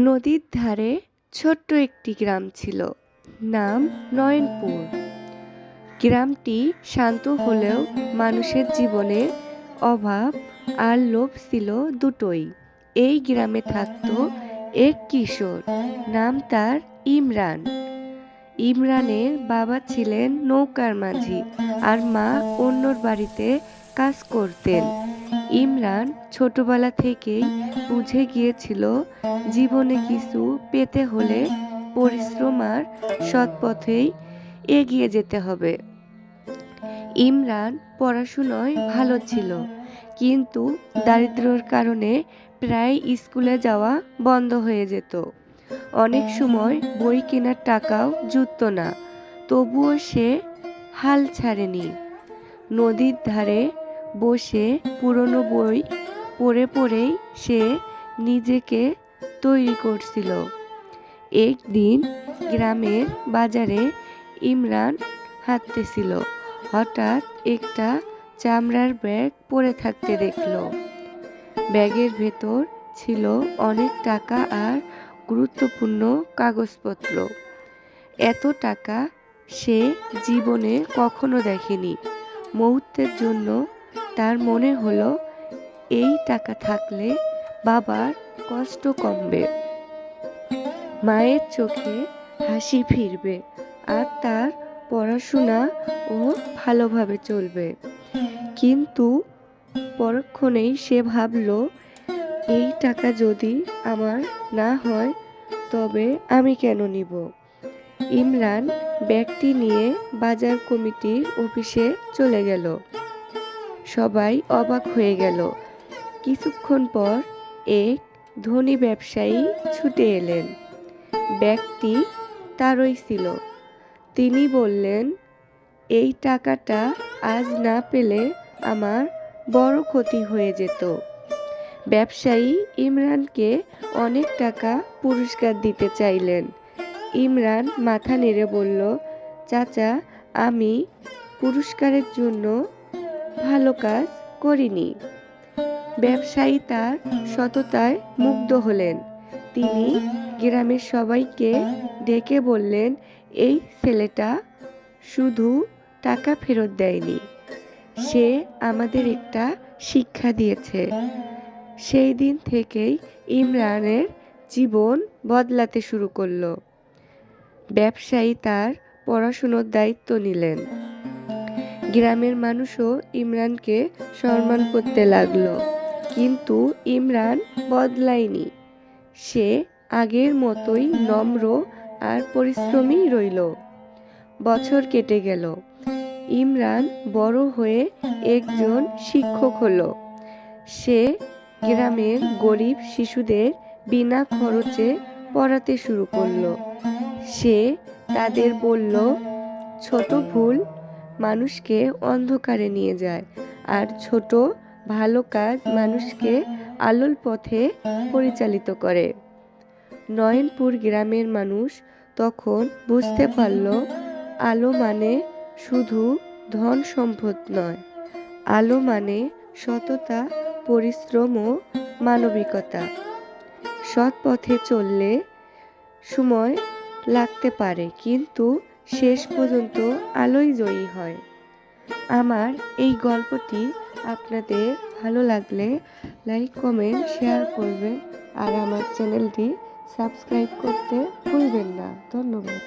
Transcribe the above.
নদীর ধারে ছোট্ট একটি গ্রাম ছিল, নাম নয়নপুর। গ্রামটি শান্ত হলেও মানুষের জীবনে অভাব আর লোভ ছিল দুটোই। এই গ্রামে থাকতো এক কিশোর, নাম তার ইমরান। ইমরানের বাবা ছিলেন নৌকার মাঝি আর মা অন্যর বাড়িতে কাজ করতেন। ইমরান ছোটবেলা থেকেই বুঝে গিয়েছিল জীবনে কিছু পেতে হলে পরিশ্রম আর সৎ পথেই এগিয়ে যেতে হবে। ইমরান পড়াশুনোয় ভালো ছিল, কিন্তু দারিদ্র্যের কারণে প্রায় স্কুলে যাওয়া বন্ধ হয়ে যেত। অনেক সময় বই কেনার টাকাও জুটত না, তবুও সে হাল ছাড়েনি। নদীর ধারে বসে পুরনো বই পড়ে পড়েই সে নিজেকে তৈরি করছিল। একদিন গ্রামের বাজারে ইমরান হাঁটতেছিল, হঠাৎ একটা চামড়ার ব্যাগ পড়ে থাকতে দেখল। ব্যাগের ভেতর ছিল অনেক টাকা আর গুরুত্বপূর্ণ কাগজপত্র। এত টাকা সে জীবনে কখনো দেখেনি। মুহূর্তের জন্য তার মনে হলো এই টাকা থাকলে বাবার কষ্ট কমবে, মায়ের চোখে হাসি ফিরবে আর তার পড়াশোনা ও ভালোভাবে চলবে। কিন্তু পরক্ষণেই সে ভাবল, এই টাকা যদি আমার না হয় তবে আমি কেন নিব। ইমরান ব্যাগটি নিয়ে বাজার কমিটির অফিসে চলে গেল। সবাই অবাক হয়ে গেল। কিছুক্ষণ পর এক ধনী ব্যবসায়ী ছুটে এলেন। ব্যাগটি তারই ছিল। তিনি বললেন, এই টাকাটা আজ না পেলে আমার বড় ক্ষতি হয়ে যেত। ব্যবসায়ী ইমরানকে অনেক টাকা পুরস্কার দিতে চাইলেন। ইমরান মাথা নেড়ে বলল, চাচা, আমি পুরস্কারের জন্য ভালো কাজ করিনি। ব্যবসায়ী তার সততায় মুগ্ধ হলেন। তিনি গ্রামের সবাইকে ডেকে বললেন, এই ছেলেটা শুধু টাকা ফেরত দেয়নি, সে আমাদের একটা শিক্ষা দিয়েছে। সেই দিন থেকেই ইমরানের জীবন বদলাতে শুরু করলো। ব্যবসায়ী তার পড়াশোনার দায়িত্ব নিলেন। গ্রামের মানুষও ইমরানকে সম্মান করতে লাগলো। কিন্তু ইমরান বদলায়নি। সে আগের মতোই নম্র আর পরিশ্রমী রইল। বছর কেটে গেল। ইমরান বড় হয়ে একজন শিক্ষক হলো। সে গ্রামের গরিব শিশুদের বিনা খরচে পড়াতে শুরু করলো। সে তাদের বলল, ছোট ভুল মানুষকে অন্ধকারে নিয়ে যায়, আর ছোট ভালো কাজ মানুষকে আলোর পথে পরিচালিত করে। নয়নপুর গ্রামের মানুষ তখন বুঝতে পারল, আলো মানে শুধু ধন সম্পদ নয়, আলো মানে সততা, পরিশ্রম ও মানবিকতা। সৎ পথে চললে সময় লাগতে পারে, কিন্তু শেষ পর্যন্ত আলোই জয়ী হয়। আমার এই গল্পটি আপনাদের ভালো লাগলে লাইক, কমেন্ট, শেয়ার করবেন আর আমার চ্যানেলটি সাবস্ক্রাইব করতে ভুলবেন না। ধন্যবাদ।